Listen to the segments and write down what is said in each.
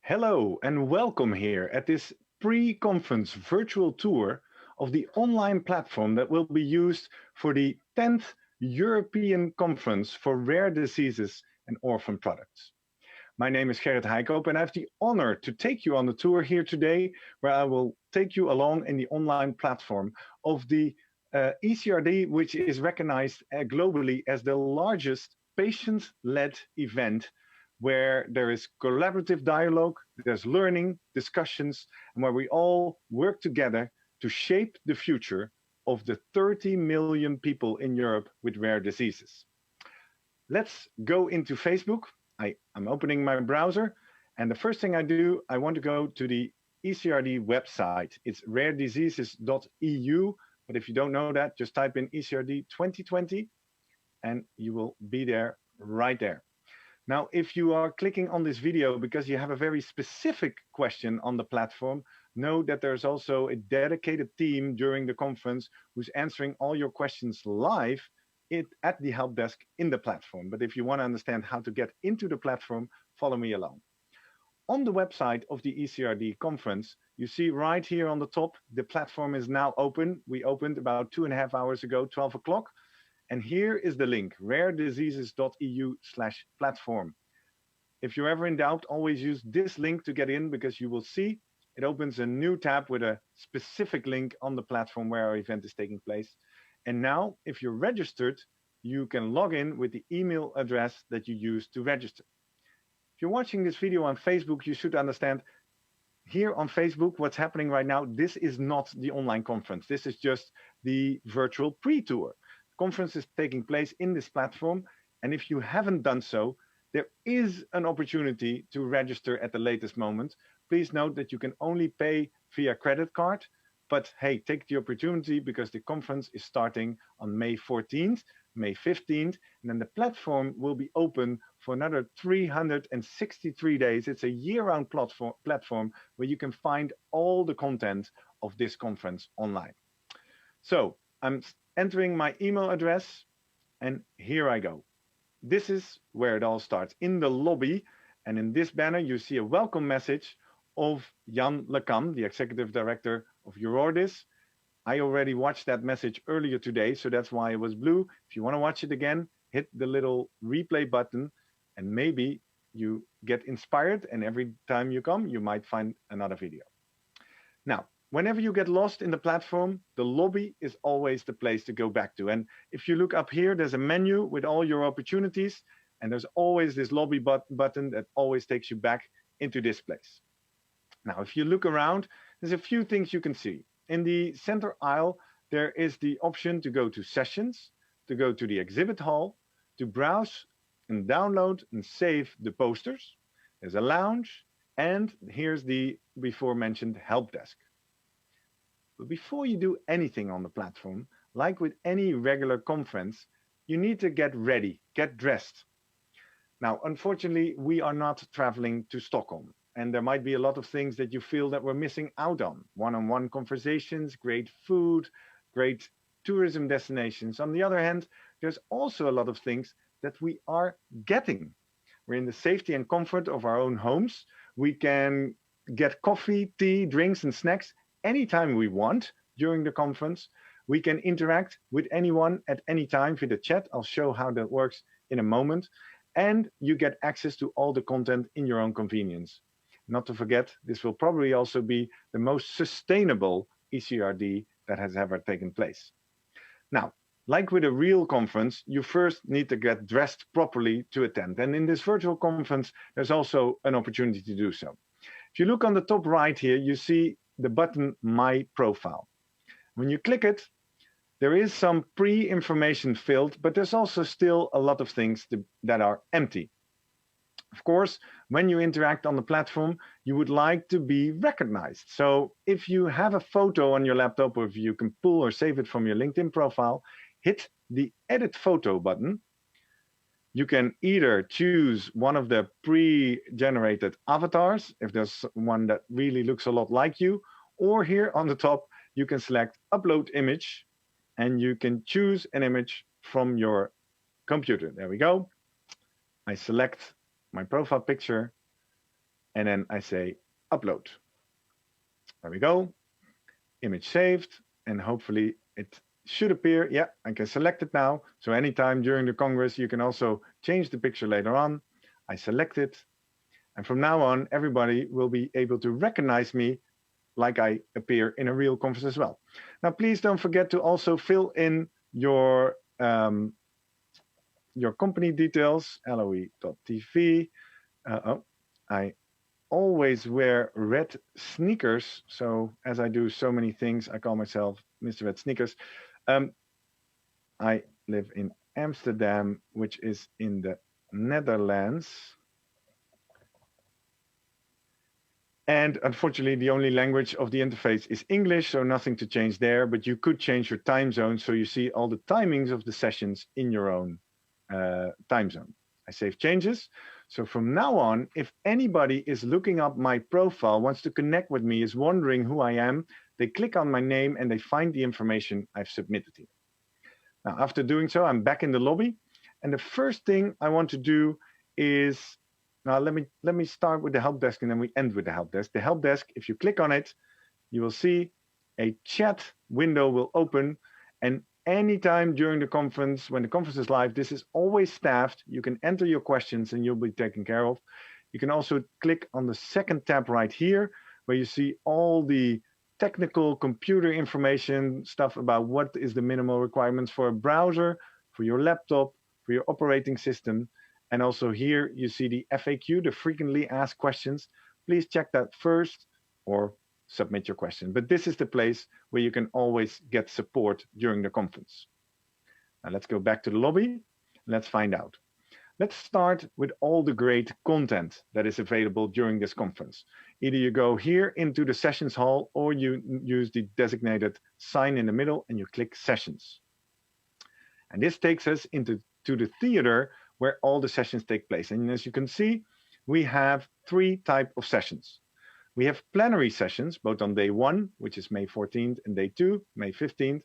Hello and welcome here at this pre-conference virtual tour of the online platform that will be used for the 10th European Conference for Rare Diseases and Orphan Products. My name is Gerrit Heikoop and I have the honor to take you on the tour here today where I will take you along in the online platform of the ECRD, which is recognized globally as the largest patient-led event where there is collaborative dialogue, there's learning, discussions, and where we all work together to shape the future of the 30 million people in Europe with rare diseases. Let's go into Facebook. I'm opening my browser, and the first thing I do, I want to go to the ECRD website. It's rarediseases.eu, but if you don't know that, just type in ECRD 2020, and you will be there right there. Now, if you are clicking on this video because you have a very specific question on the platform, know that there's also a dedicated team during the conference who's answering all your questions live at the help desk in the platform. But if you want to understand how to get into the platform, follow me along. On the website of the ECRD conference, you see right here on the top, the platform is now open. We opened about 2.5 hours ago, 12 o'clock. And here is the link, rarediseases.eu/platform. If you're ever in doubt, always use this link to get in because you will see it opens a new tab with a specific link on the platform where our event is taking place. And now, if you're registered, you can log in with the email address that you used to register. If you're watching this video on Facebook, you should understand here on Facebook, what's happening right now, this is not the online conference. This is just the virtual pre-tour. Conference is taking place in this platform, and if you haven't done so, there is an opportunity to register at the latest moment. Please note that you can only pay via credit card, but hey, take the opportunity because the conference is starting on May 14th, May 15th, and then the platform will be open for another 363 days. It's a year-round platform where you can find all the content of this conference online. So I'm entering my email address, and here I go. This is where it all starts, in the lobby. And in this banner, you see a welcome message of Jan Lekam, the Executive Director of Eurordis. I already watched that message earlier today, so that's why it was blue. If you want to watch it again, hit the little replay button, and maybe you get inspired, and every time you come, you might find another video. Now, whenever you get lost in the platform, the lobby is always the place to go back to. And if you look up here, there's a menu with all your opportunities, and there's always this lobby button that always takes you back into this place. Now, if you look around, there's a few things you can see. In the center aisle, there is the option to go to sessions, to go to the exhibit hall, to browse and download and save the posters. There's a lounge, and here's the before mentioned help desk. But before you do anything on the platform, like with any regular conference, you need to get ready, get dressed. Now, unfortunately, we are not traveling to Stockholm, and there might be a lot of things that you feel that we're missing out on. One-on-one conversations, great food, great tourism destinations. On the other hand, there's also a lot of things that we are getting. We're in the safety and comfort of our own homes. We can get coffee, tea, drinks, and snacks anytime we want during the conference. We can interact with anyone at any time via the chat. I'll show how that works in a moment. And you get access to all the content in your own convenience. Not to forget, this will probably also be the most sustainable ECRD that has ever taken place. Now, like with a real conference, you first need to get dressed properly to attend. And in this virtual conference, there's also an opportunity to do so. If you look on the top right here, you see the button My Profile. When you click it, there is some pre-information filled, but there's also still a lot of things that are empty. Of course, when you interact on the platform, you would like to be recognized. So if you have a photo on your laptop, or if you can pull or save it from your LinkedIn profile, hit the Edit Photo button. You can either choose one of the pre-generated avatars, if there's one that really looks a lot like you, or here on the top, you can select Upload Image, and you can choose an image from your computer. There we go. I select my profile picture, and then I say upload. There we go. Image saved, and hopefully it should appear. Yeah, I can select it now. So anytime during the Congress, you can also change the picture later on. I select it, and from now on, everybody will be able to recognize me like I appear in a real conference as well. Now, please don't forget to also fill in your company details, LOE.tv. I always wear red sneakers. So as I do so many things, I call myself Mr. Red Sneakers. I live in Amsterdam, which is in the Netherlands. And unfortunately, the only language of the interface is English, so nothing to change there, but you could change your time zone so you see all the timings of the sessions in your own time zone. I save changes. So from now on, if anybody is looking up my profile, wants to connect with me, is wondering who I am, they click on my name and they find the information I've submitted here. Now, after doing so, I'm back in the lobby. And the first thing I want to do is, now let me start with the help desk and then we end with the help desk. The help desk, if you click on it, you will see a chat window will open, and anytime during the conference, when the conference is live, this is always staffed. You can enter your questions and you'll be taken care of. You can also click on the second tab right here, where you see all the technical computer information stuff about what is the minimal requirements for a browser, for your laptop, for your operating system. And also here you see the FAQ, the frequently asked questions. Please check that first or submit your question. But this is the place where you can always get support during the conference. Now let's go back to the lobby. Let's find out. Let's start with all the great content that is available during this conference. Either you go here into the sessions hall or you use the designated sign in the middle and you click sessions. And this takes us into the theater where all the sessions take place. And as you can see, we have 3 types of sessions. We have plenary sessions, both on day 1, which is May 14th, and day 2, May 15th.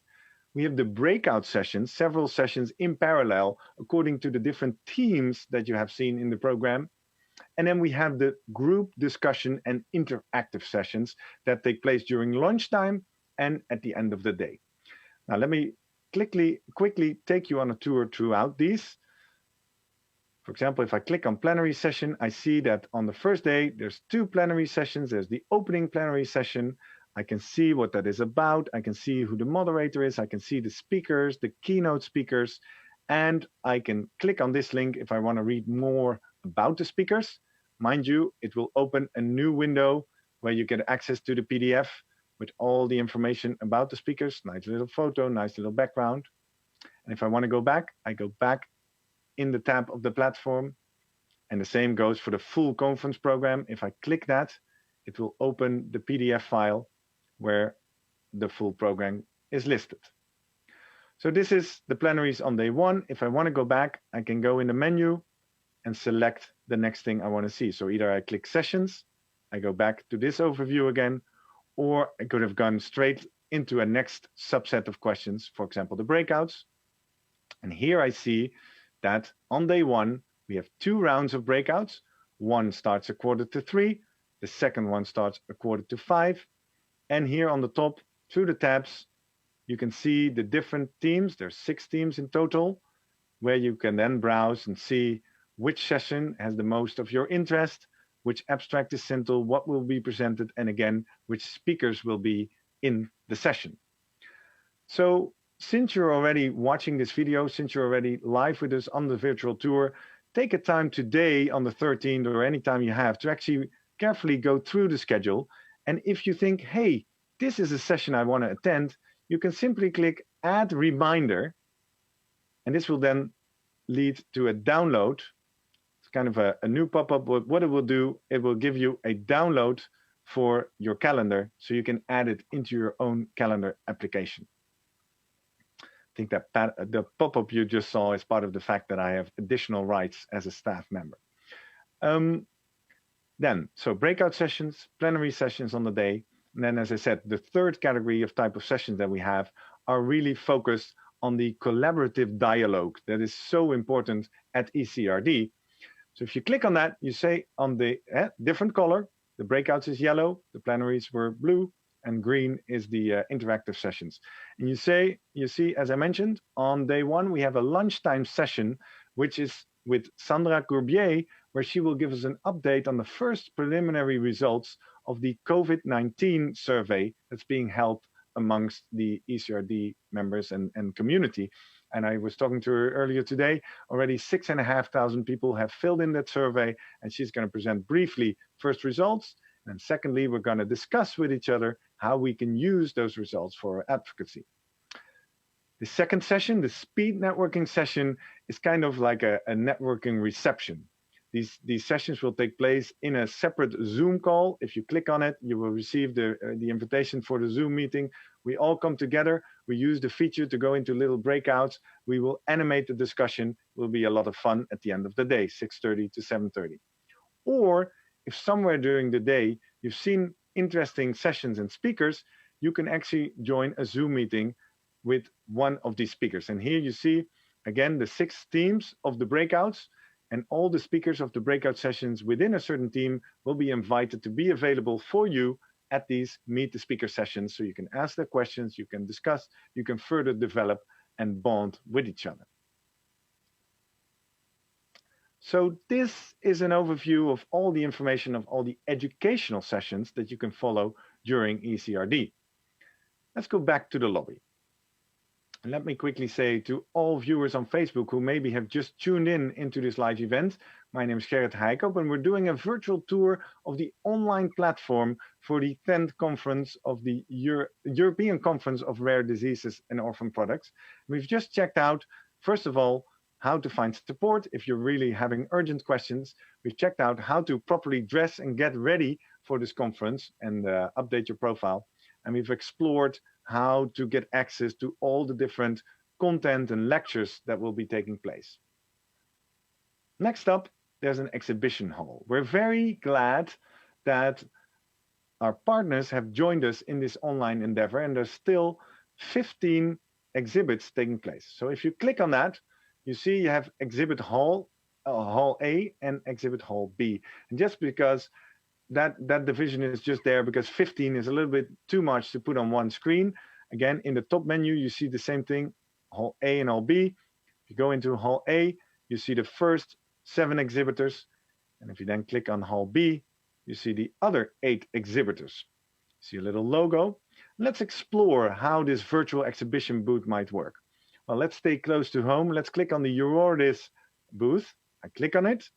We have the breakout sessions, several sessions in parallel, according to the different themes that you have seen in the program. And then we have the group discussion and interactive sessions that take place during lunchtime and at the end of the day. Now, let me quickly take you on a tour throughout these. For example, if I click on plenary session, I see that on the first day, there's 2 plenary sessions. There's the opening plenary session. I can see what that is about. I can see who the moderator is. I can see the speakers, the keynote speakers, and I can click on this link if I want to read more about the speakers. Mind you, it will open a new window where you get access to the PDF with all the information about the speakers. Nice little photo, nice little background. And if I want to go back, I go back in the tab of the platform. And the same goes for the full conference program. If I click that, it will open the PDF file where the full program is listed. So this is the plenaries on day 1. If I want to go back, I can go in the menu and select the next thing I want to see. So either I click sessions, I go back to this overview again, or I could have gone straight into a next subset of questions, for example, the breakouts. And here I see that on day 1, we have 2 rounds of breakouts. One starts a 2:45, the second one starts a 4:45. And here on the top, through the tabs, you can see the different themes. There's 6 themes in total, where you can then browse and see which session has the most of your interest, which abstract is central, what will be presented, and again, which speakers will be in the session. So since you're already watching this video, since you're already live with us on the virtual tour, take a time today on the 13th or any time you have to actually carefully go through the schedule. And if you think, hey, this is a session I want to attend, you can simply click Add Reminder. And this will then lead to a download. It's kind of a new pop-up. What it will do, it will give you a download for your calendar so you can add it into your own calendar application. I think that the pop-up you just saw is part of the fact that I have additional rights as a staff member. So breakout sessions, plenary sessions on the day. And then, as I said, the third category of type of sessions that we have are really focused on the collaborative dialogue that is so important at ECRD. So if you click on that, you say on the different color, the breakouts is yellow, the plenaries were blue, and green is the interactive sessions. And you see, as I mentioned, on day one, we have a lunchtime session, which is with Sandra Courbier, where she will give us an update on the first preliminary results of the COVID-19 survey that's being held amongst the ECRD members and community. And I was talking to her earlier today. Already 6,500 people have filled in that survey, and she's going to present briefly first results. And secondly, we're going to discuss with each other how we can use those results for our advocacy. The second session, the speed networking session, is kind of like a networking reception. These sessions will take place in a separate Zoom call. If you click on it, you will receive the invitation for the Zoom meeting. We all come together. We use the feature to go into little breakouts. We will animate the discussion. It will be a lot of fun at the end of the day, 6:30 to 7:30. Or if somewhere during the day you've seen interesting sessions and speakers, you can actually join a Zoom meeting with one of these speakers. And here you see, again, the 6 teams of the breakouts, and all the speakers of the breakout sessions within a certain team will be invited to be available for you at these Meet the Speaker sessions. So you can ask their questions, you can discuss, you can further develop and bond with each other. So this is an overview of all the information of all the educational sessions that you can follow during ECRD. Let's go back to the lobby. And let me quickly say to all viewers on Facebook who maybe have just tuned in into this live event, my name is Gerrit Heikop, and we're doing a virtual tour of the online platform for the 10th conference of the European Conference of Rare Diseases and Orphan Products. We've just checked out, first of all, how to find support if you're really having urgent questions. We've checked out how to properly dress and get ready for this conference and update your profile. And we've explored how to get access to all the different content and lectures that will be taking place. Next up, there's an exhibition hall. We're very glad that our partners have joined us in this online endeavor, and there's still 15 exhibits taking place. So if you click on that, you see you have exhibit hall, hall A and exhibit hall B. And just because that division is just there because 15 is a little bit too much to put on one screen. Again, in the top menu, you see the same thing, hall A and hall B. If you go into hall A, you see the first 7 exhibitors. And if you then click on hall B, you see the other 8 exhibitors. See a little logo. Let's explore how this virtual exhibition booth might work. Well, let's stay close to home. Let's click on the ECRD booth. I click on it.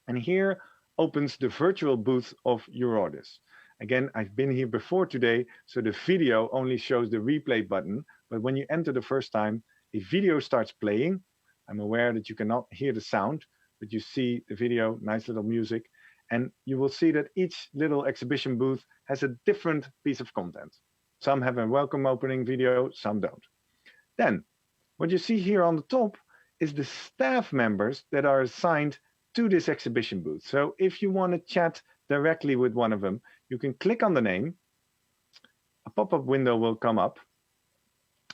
And here opens the virtual booth of ECRD. Again, I've been here before today, so the video only shows the replay button. But when you enter the first time, a video starts playing. I'm aware that you cannot hear the sound, but you see the video, nice little music. And you will see that each little exhibition booth has a different piece of content. Some have a welcome opening video, some don't. Then, what you see here on the top is the staff members that are assigned to this exhibition booth. So if you want to chat directly with one of them, you can click on the name, a pop-up window will come up,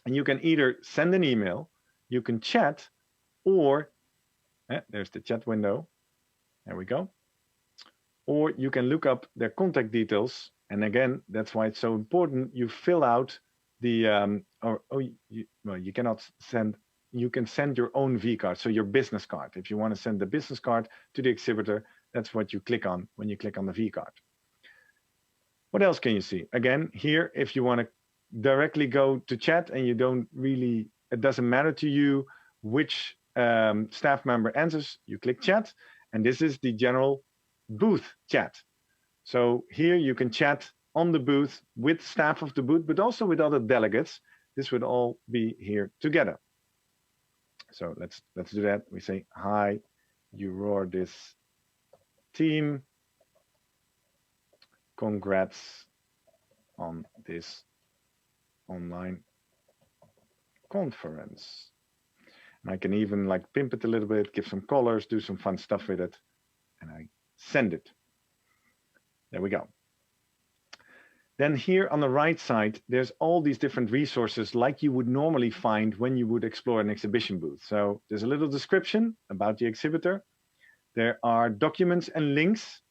and you can either send an email, you can chat, or, there's the chat window, there we go, or you can look up their contact details, and again, that's why it's so important, you fill out the, you cannot send, you can send your own V card, so your business card. If you want to send the business card to the exhibitor, that's what you click on when you click on the V card. What else can you see? Again, here, if you want to directly go to chat and you don't really, it doesn't matter to you which staff member answers, you click chat, and this is the general booth chat. So here you can chat on the booth with staff of the booth, but also with other delegates. This would all be here together. So let's do that. We say, hi, ECRD team. Congrats on this online conference. And I can even like pimp it a little bit, give some colors, do some fun stuff with it, and I send it. There we go. Then here on the right side, there's all these different resources like you would normally find when you would explore an exhibition booth. So there's a little description about the exhibitor. There are documents and links.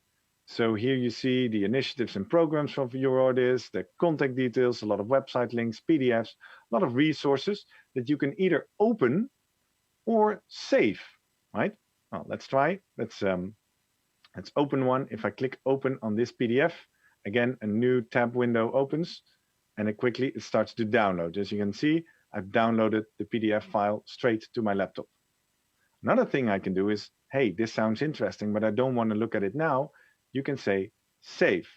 So here you see the initiatives and programs of ECRD, the contact details, a lot of website links, PDFs, a lot of resources that you can either open or save, right? Well, let's try. Let's open one. If I click open on this PDF, again, a new tab window opens and it starts to download. As you can see, I've downloaded the PDF file straight to my laptop. Another thing I can do is, hey, this sounds interesting, but I don't want to look at it now. You can say save.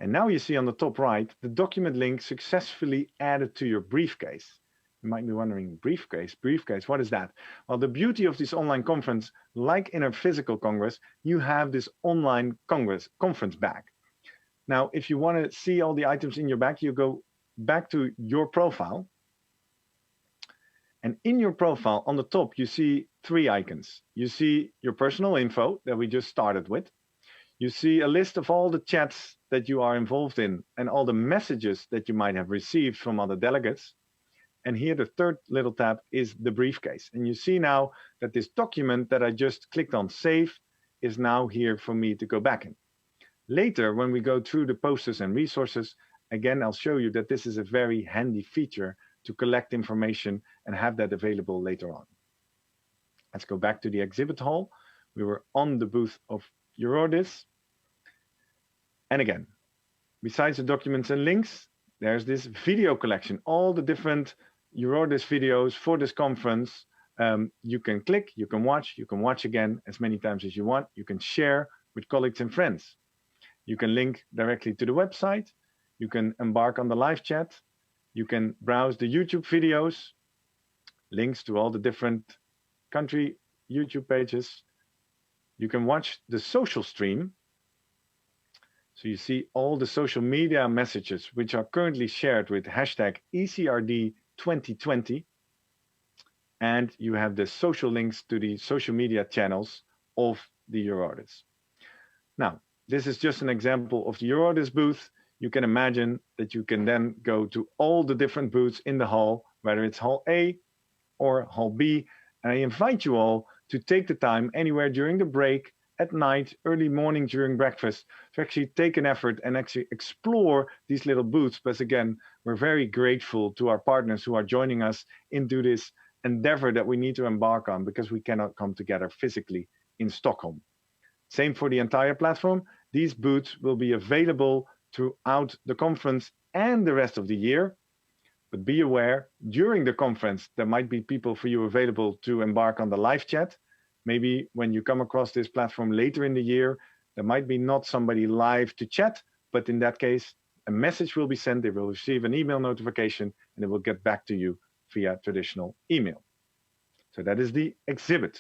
And now you see on the top right, the document link successfully added to your briefcase. You might be wondering, briefcase, what is that? Well, the beauty of this online conference, like in a physical congress, you have this online conference bag. Now, if you want to see all the items in your bag, you go back to your profile. And in your profile, on the top, you see 3 icons. You see your personal info that we just started with. You see a list of all the chats that you are involved in and all the messages that you might have received from other delegates. And here the third little tab is the briefcase. And you see now that this document that I just clicked on save is now here for me to go back in. Later, when we go through the posters and resources, again, I'll show you that this is a very handy feature to collect information and have that available later on. Let's go back to the exhibit hall. We were on the booth of ECRD. And again, besides the documents and links, there's this video collection, all the different ECRD videos for this conference. You can click, you can watch again as many times as you want. You can share with colleagues and friends. You can link directly to the website. You can embark on the live chat. You can browse the YouTube videos, links to all the different country YouTube pages. You can watch the social stream. So you see all the social media messages which are currently shared with hashtag ECRD 2020. And you have the social links to the social media channels of the ECRD. Now, this is just an example of the ECRD booth. You can imagine that you can then go to all the different booths in the hall, whether it's Hall A or Hall B. And I invite you all to take the time anywhere during the break, at night, early morning during breakfast, to actually take an effort and actually explore these little booths. Because again, we're very grateful to our partners who are joining us into this endeavor that we need to embark on because we cannot come together physically in Stockholm. Same for the entire platform. These booths will be available throughout the conference and the rest of the year. But be aware, during the conference, there might be people for you available to embark on the live chat. Maybe when you come across this platform later in the year, there might be not somebody live to chat, but in that case, a message will be sent, they will receive an email notification, and it will get back to you via traditional email. So that is the exhibit.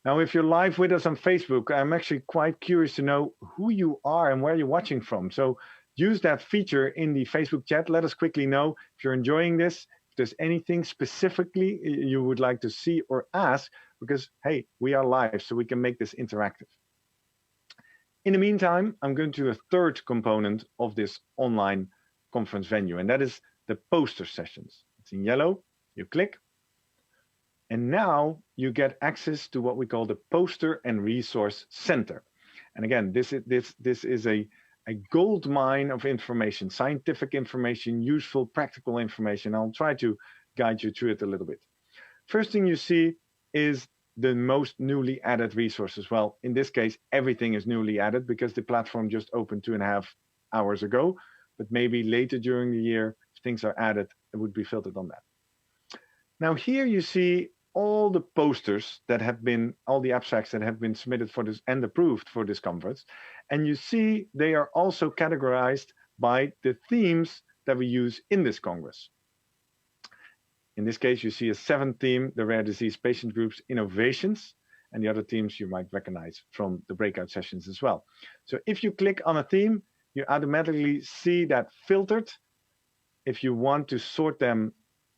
Now, if you're live with us on Facebook, I'm actually quite curious to know who you are and where you're watching from. So use that feature in the Facebook chat. Let us quickly know if you're enjoying this, if there's anything specifically you would like to see or ask, because, hey, we are live, so we can make this interactive. In the meantime, I'm going to a third component of this online conference venue, and that is the poster sessions. It's in yellow. You click. And now you get access to what we call the Poster and Resource Center. And again, this is a gold mine of information, scientific information, useful, practical information. I'll try to guide you through it a little bit. First thing you see is the most newly added resources. Well, in this case, everything is newly added because the platform just opened 2.5 hours ago. But maybe later during the year, if things are added, it would be filtered on that. Now here you see all the posters that have been, all the abstracts that have been submitted for this and approved for this conference. And you see they are also categorized by the themes that we use in this Congress. In this case, you see a 7th theme, the Rare Disease Patient Groups Innovations, and the other themes you might recognize from the breakout sessions as well. So if you click on a theme, you automatically see that filtered. If you want to sort them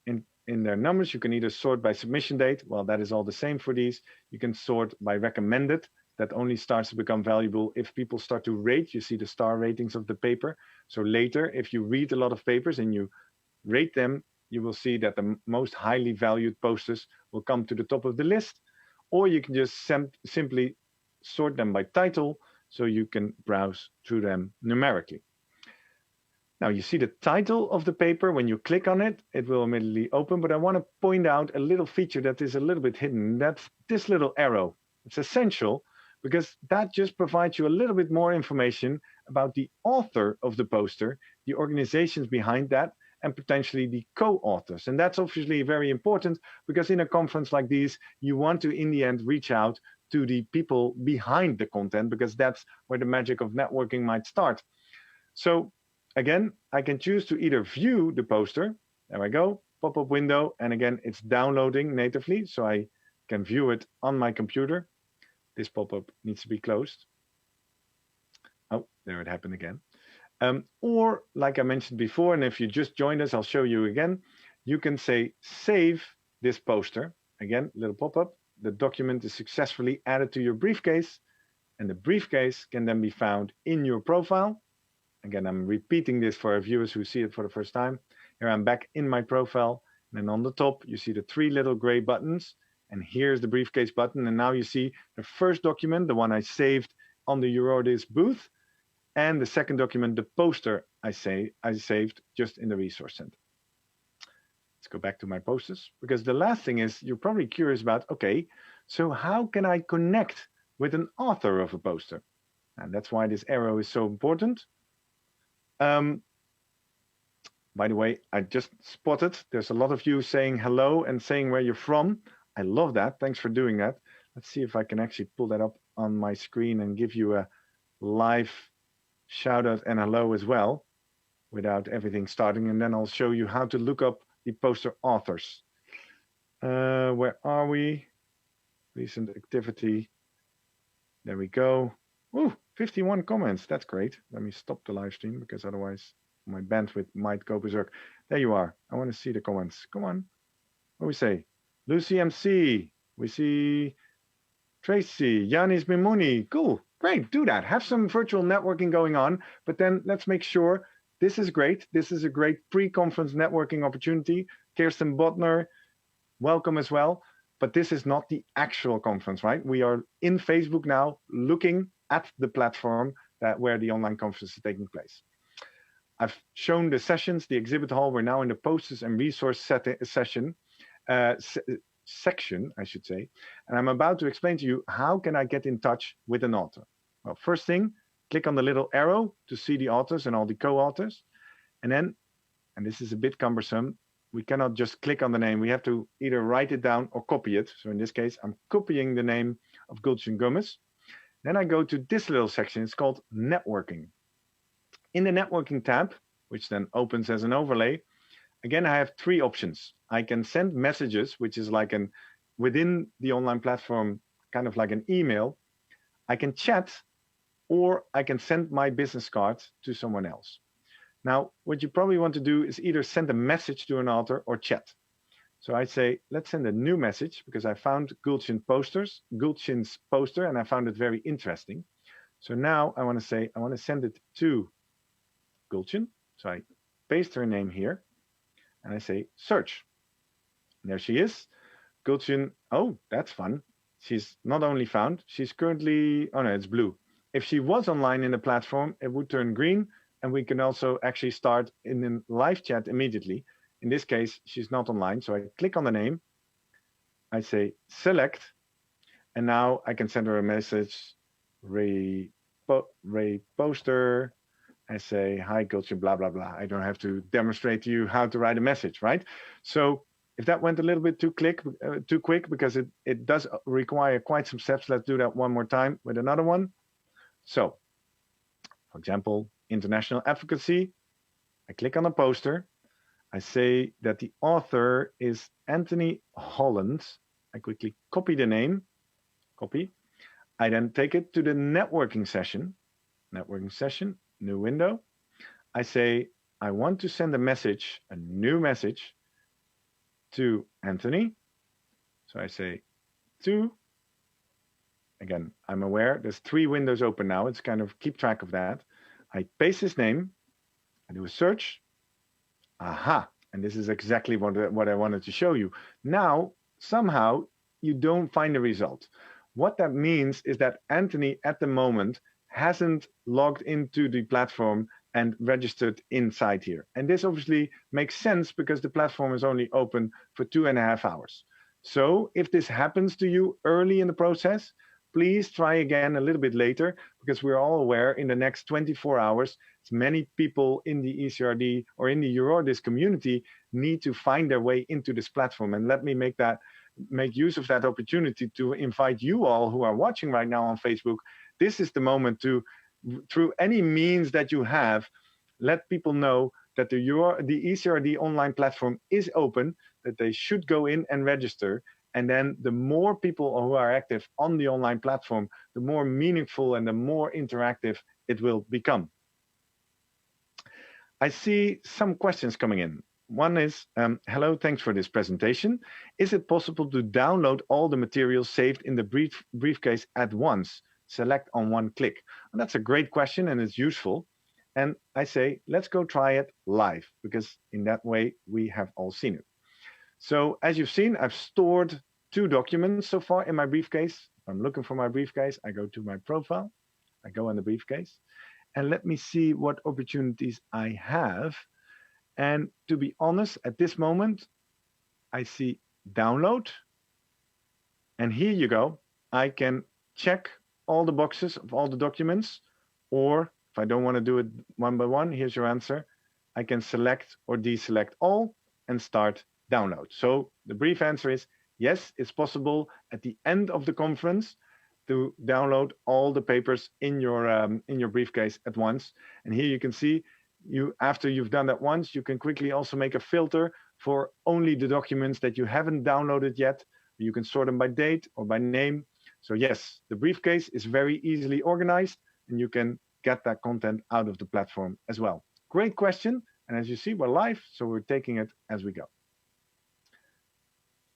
in their numbers, you can either sort by submission date. Well, that is all the same for these. You can sort by recommended. That only starts to become valuable if people start to rate. You see the star ratings of the paper. So later, if you read a lot of papers and you rate them, you will see that the most highly valued posters will come to the top of the list. or you can just simply sort them by title so you can browse through them numerically. Now you see the title of the paper. When you click on it, it will immediately open, but I want to point out a little feature that is a little bit hidden. That's this little arrow. It's essential because that just provides you a little bit more information about the author of the poster, the organizations behind that, and potentially the co-authors. And that's obviously very important because in a conference like these, you want to, in the end, reach out to the people behind the content because that's where the magic of networking might start. So again, I can choose to either view the poster. There I go, pop-up window. And again, it's downloading natively, so I can view it on my computer. This pop-up needs to be closed. Oh, there it happened again. Or like I mentioned before, and if you just joined us, I'll show you again. You can say, save this poster. Again, little pop-up. The document is successfully added to your briefcase, and the briefcase can then be found in your profile. Again, I'm repeating this for our viewers who see it for the first time. Here I'm back in my profile, and then on the top, you see the 3 little gray buttons, and here's the briefcase button. And now you see the first document, the one I saved on the Eurodis booth, and the second document, the poster I saved just in the Resource Center. Let's go back to my posters, because the last thing is you're probably curious about, okay, so how can I connect with an author of a poster? And that's why this arrow is so important. By the way, I just spotted there's a lot of you saying hello and saying where you're from. I love that. Thanks for doing that. Let's see if I can actually pull that up on my screen and give you a live shout out and hello as well without everything starting. And then I'll show you how to look up the poster authors. Where are we? Recent activity. There we go. Ooh, 51 comments. That's great. Let me stop the live stream because otherwise my bandwidth might go berserk. There you are. I want to see the comments. Come on. What do we say? Lucy MC. We see Tracy. Yanis Mimuni. Cool. Great. Do that. Have some virtual networking going on. But then let's make sure this is great. This is a great pre-conference networking opportunity. Kirsten Botner, welcome as well. But this is not the actual conference, right? We are in Facebook now looking at the platform where the online conference is taking place. I've shown the sessions, the exhibit hall. We're now in the posters and resource section, section, I should say. And I'm about to explain to you, how can I get in touch with an author? Well, first thing, click on the little arrow to see the authors and all the co-authors. And then, and this is a bit cumbersome, we cannot just click on the name. We have to either write it down or copy it. So in this case, I'm copying the name of Gulcin Gomez. Then I go to this little section. It's called Networking. In the Networking tab, which then opens as an overlay, again, I have 3 options. I can send messages, which is like within the online platform, kind of like an email. I can chat, or I can send my business card to someone else. Now, what you probably want to do is either send a message to an author or chat. So I say, let's send a new message because I found Gulcin's poster and I found it very interesting. So now I want to say, I want to send it to Gulcin. So I paste her name here and I say, search. And there she is. Gulcin, oh, that's fun. She's not only found, she's currently, oh no, it's blue. If she was online in the platform, it would turn green. And we can also actually start in a live chat immediately. In this case, she's not online. So I click on the name. I say select. And now I can send her a message. Ray Poster. I say, hi, Gulcin, blah, blah, blah. I don't have to demonstrate to you how to write a message, right? So if that went a little bit too quick, because it does require quite some steps. Let's do that one more time with another one. So, for example, international advocacy. I click on a poster. I say that the author is Anthony Holland. I quickly copy the name, copy. I then take it to the networking session, new window. I say, I want to send a new message to Anthony. So I say to, again, I'm aware there's 3 windows open now. It's kind of keep track of that. I paste his name, I do a search. Aha, and this is exactly what I wanted to show you. Now, somehow, you don't find a result. What that means is that Anthony at the moment hasn't logged into the platform and registered inside here. And this obviously makes sense because the platform is only open for 2.5 hours. So if this happens to you early in the process, please try again a little bit later, because we're all aware in the next 24 hours, many people in the ECRD or in the EuroDis community need to find their way into this platform. And let me make use of that opportunity to invite you all who are watching right now on Facebook. This is the moment to, through any means that you have, let people know that the ECRD online platform is open, that they should go in and register. And then the more people who are active on the online platform, the more meaningful and the more interactive it will become. I see some questions coming in. One is, hello, thanks for this presentation. Is it possible to download all the materials saved in the briefcase at once? Select on one click. And that's a great question and it's useful. And I say, let's go try it live, because in that way we have all seen it. So as you've seen, I've stored 2 documents so far in my briefcase. If I'm looking for my briefcase, I go to my profile, I go on the briefcase, and let me see what opportunities I have. And to be honest, at this moment, I see download. And here you go. I can check all the boxes of all the documents, or if I don't want to do it one by one, here's your answer. I can select or deselect all and start download. So the brief answer is yes, it's possible at the end of the conference to download all the papers in your briefcase at once. And here you can see, after you've done that once, you can quickly also make a filter for only the documents that you haven't downloaded yet. You can sort them by date or by name. So yes, the briefcase is very easily organized, and you can get that content out of the platform as well. Great question. And as you see, we're live, so we're taking it as we go.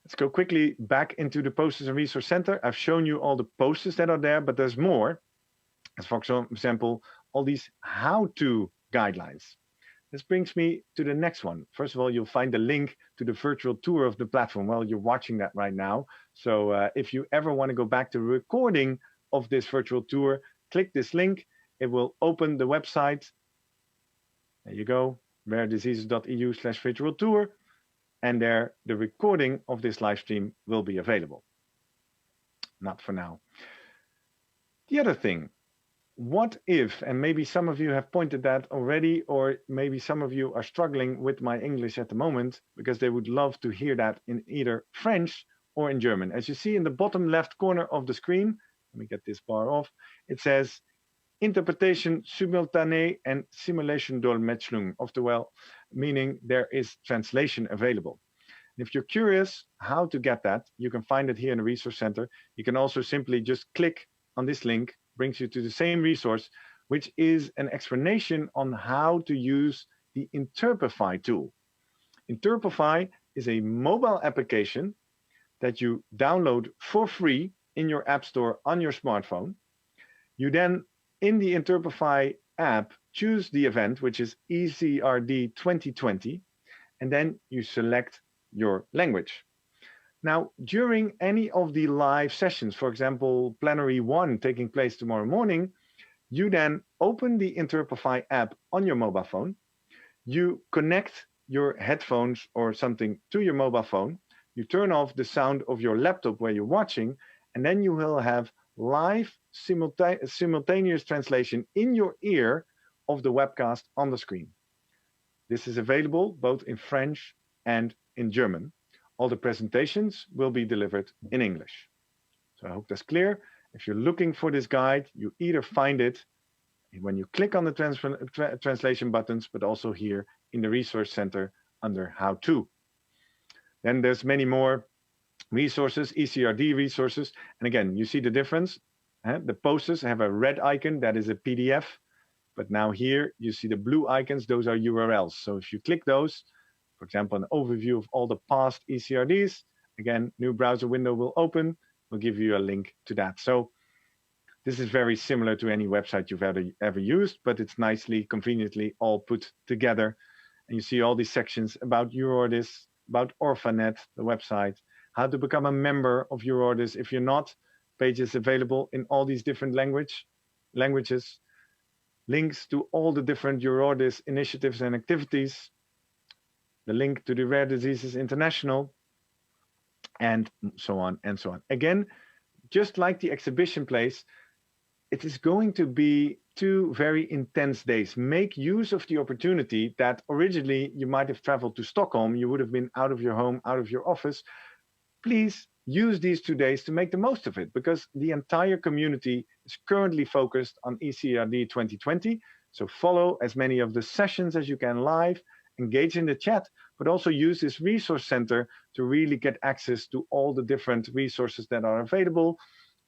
Let's go quickly back into the Posters and Resource Center. I've shown you all the posters that are there, but there's more. As for example, all these how-to guidelines. This brings me to the next one. First of all, you'll find the link to the virtual tour of the platform. Well, you're watching that right now. So if you ever want to go back to a recording of this virtual tour, click this link. It will open the website. There you go, rarediseases.eu/virtual tour. And there, the recording of this live stream will be available. Not for now. The other thing, what if, and maybe some of you have pointed that already, or maybe some of you are struggling with my English at the moment because they would love to hear that in either French or in German. As you see in the bottom left corner of the screen, let me get this bar off, it says interpretation simultanée and simulation dolmetschung, oftewel, meaning there is translation available. And if you're curious how to get that, you can find it here in the Resource Center. You can also simply just click on this link, brings you to the same resource, which is an explanation on how to use the Interpify tool. Interpify is a mobile application that you download for free in your App Store on your smartphone. You then, in the Interpify app, choose the event, which is ECRD 2020, and then you select your language. Now, during any of the live sessions, for example, Plenary 1 taking place tomorrow morning, you then open the Interpify app on your mobile phone, you connect your headphones or something to your mobile phone, you turn off the sound of your laptop where you're watching, and then you will have live simultaneous translation in your ear of the webcast on the screen. This is available both in French and in German. All the presentations will be delivered in English. So I hope that's clear. If you're looking for this guide, you either find it when you click on the translation buttons, but also here in the Resource Center under How To. Then there's many more resources, ECRD resources. And again, you see the difference. The posters have a red icon, that is a PDF. But now here you see the blue icons, those are URLs. So if you click those, for example, an overview of all the past ECRDs, again, new browser window will open, will give you a link to that. So this is very similar to any website you've ever used, but it's nicely, conveniently all put together. And you see all these sections about EuroDis, about Orphanet, the website, how to become a member of ECRD. If you're not, pages available in all these different languages, links to all the different ECRD initiatives and activities, the link to the Rare Diseases International, and so on and so on. Again, just like the exhibition place, it is going to be 2 very intense days. Make use of the opportunity that originally you might have traveled to Stockholm, you would have been out of your home, out of your office. Please use these 2 days to make the most of it, because the entire community is currently focused on ECRD 2020. So follow as many of the sessions as you can live, engage in the chat, but also use this resource center to really get access to all the different resources that are available.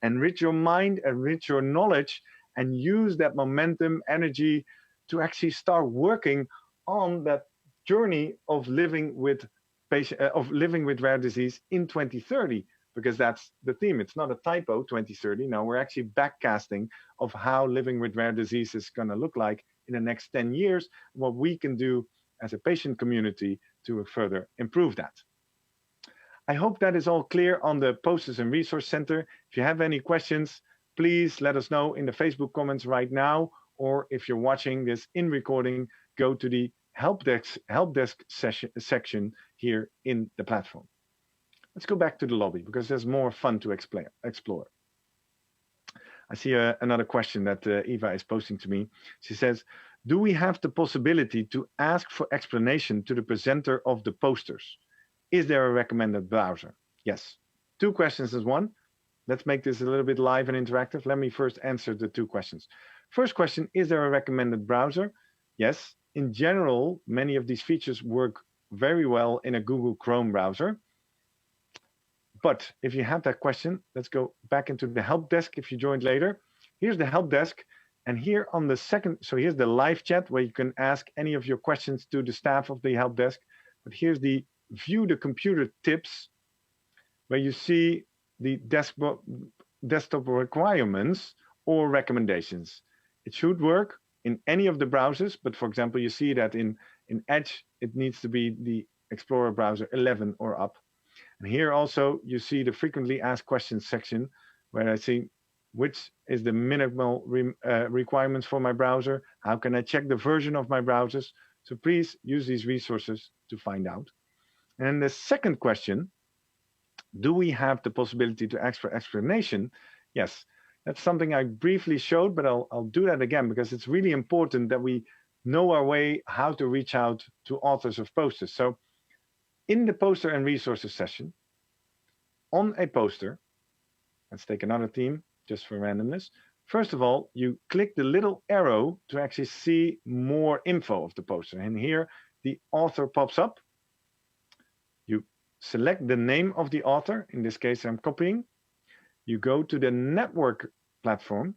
Enrich your mind, enrich your knowledge, and use that momentum, energy to actually start working on that journey of living with rare disease in 2030, because that's the theme. It's not a typo, 2030. Now we're actually backcasting of how living with rare disease is going to look like in the next 10 years, what we can do as a patient community to further improve that. I hope that is all clear on the Posters and Resource Center. If you have any questions, please let us know in the Facebook comments right now, or if you're watching this in recording, go to the help desk section here in the platform. Let's go back to the lobby because there's more fun to explore. I see another question that Eva is posting to me. She says, do we have the possibility to ask for explanation to the presenter of the posters? Is there a recommended browser? Yes. 2 questions as one. Let's make this a little bit live and interactive. Let me first answer the 2 questions. First question, is there a recommended browser? Yes. In general, many of these features work very well in a Google Chrome browser. But if you have that question, let's go back into the help desk if you joined later. Here's the help desk. And here on the second, so here's the live chat where you can ask any of your questions to the staff of the help desk. But here's the view the computer tips, where you see the desktop requirements or recommendations. It should work in any of the browsers, but for example, you see that in Edge, it needs to be the Explorer browser 11 or up. And here also, you see the frequently asked questions section, where I see which is the minimal requirements for my browser, how can I check the version of my browsers. So please use these resources to find out. And the second question, do we have the possibility to ask for explanation? Yes, that's something I briefly showed, but I'll do that again because it's really important that we know our way how to reach out to authors of posters. So in the poster and resources session, on a poster, let's take another theme just for randomness. First of all, you click the little arrow to actually see more info of the poster. And here the author pops up. You select the name of the author. In this case, I'm copying. You go to the network platform.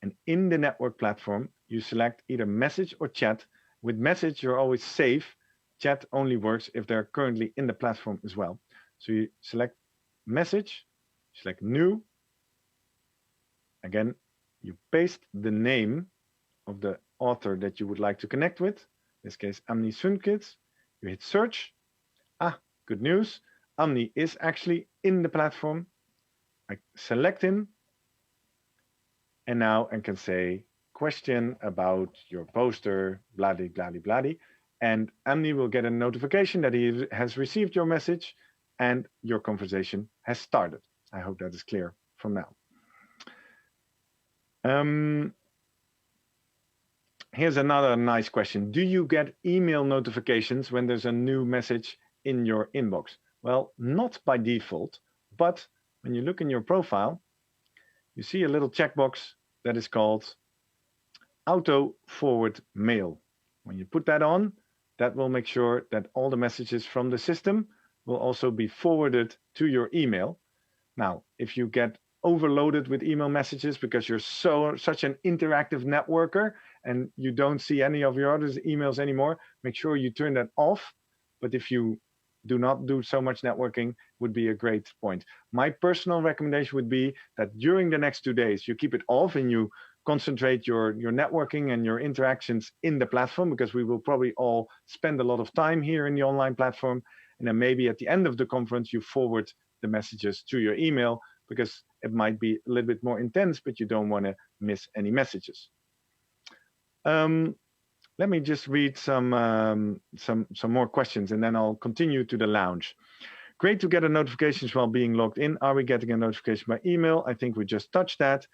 And in the network platform, you select either message or chat. With message, you're always safe. Chat only works if they're currently in the platform as well. So you select message, select new. Again, you paste the name of the author that you would like to connect with. In this case, Amni Sunkits. You hit search. Ah, good news. Amni is actually in the platform. I select him. And now I can say, question about your poster, bloody, bloody, bloody. And Amni will get a notification that he has received your message and your conversation has started. I hope that is clear from now. Here's another nice question. Do you get email notifications when there's a new message in your inbox? Well, not by default, but when you look in your profile, you see a little checkbox that is called Auto Forward Mail. When you put that on, that will make sure that all the messages from the system will also be forwarded to your email. Now, if you get overloaded with email messages because you're such an interactive networker and you don't see any of your other emails anymore, make sure you turn that off. But if you do not do so much networking, would be a great point. My personal recommendation would be that during the next 2 days, you keep it off and you concentrate your networking and your interactions in the platform, because we will probably all spend a lot of time here in the online platform. And then maybe at the end of the conference, you forward the messages to your email, because it might be a little bit more intense, but you don't want to miss any messages. Let me just read some more questions, and then I'll continue to the lounge. Great to get a notifications while being logged in. Are we getting a notification by email? I think we just touched that.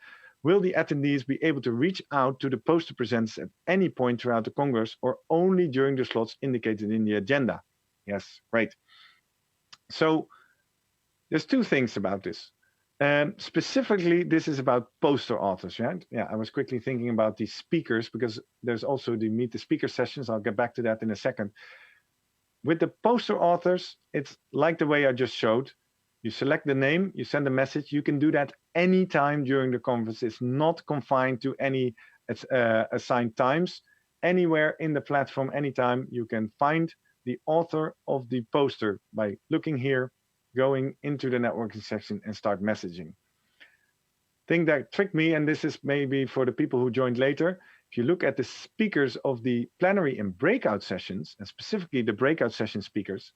Will the attendees be able to reach out to the poster presenters at any point throughout the Congress, or only during the slots indicated in the agenda? Yes, great. So there's two things about this. Specifically, this is about poster authors, right? Yeah, I was quickly thinking about the speakers, because there's also the Meet the Speaker sessions. I'll get back to that in a second. With the poster authors, it's like the way I just showed. You select the name, you send a message. You can do that anytime during the conference. It's not confined to any assigned times. Anywhere in the platform, anytime, you can find the author of the poster by looking here, going into the networking section, and start messaging. Thing that tricked me, and this is maybe for the people who joined later, if you look at the speakers of the plenary and breakout sessions, and specifically the breakout session speakers,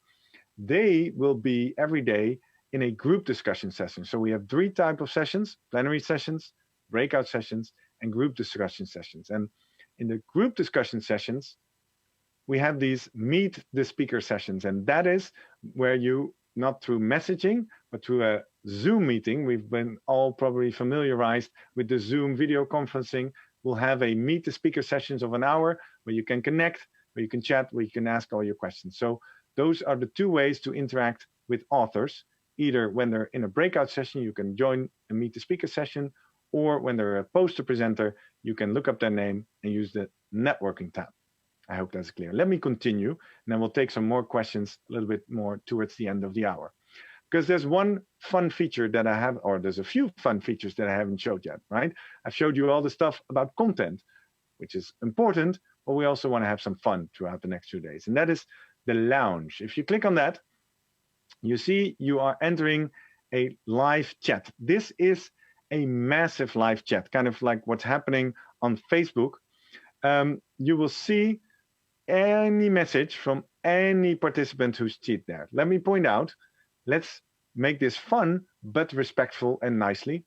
they will be every day in a group discussion session. So we have 3 types of sessions: plenary sessions, breakout sessions, and group discussion sessions. And in the group discussion sessions, we have these Meet the Speaker sessions, and that is where you, not through messaging, but through a Zoom meeting. We've been all probably familiarized with the Zoom video conferencing. We'll have a Meet the Speaker sessions of an hour where you can connect, where you can chat, where you can ask all your questions. So those are the 2 ways to interact with authors. Either when they're in a breakout session, you can join a Meet the Speaker session, or when they're a poster presenter, you can look up their name and use the networking tab. I hope that's clear. Let me continue, and then we'll take some more questions a little bit more towards the end of the hour. Because there's one fun feature that I have, or there's a few fun features that I haven't showed yet, right? I've showed you all the stuff about content, which is important, but we also want to have some fun throughout the next 2 days. And that is the lounge. If you click on that, you see you are entering a live chat. This is a massive live chat, kind of like what's happening on Facebook. You will see any message from any participant who's cheated there. Let me point out, let's make this fun, but respectful and nicely.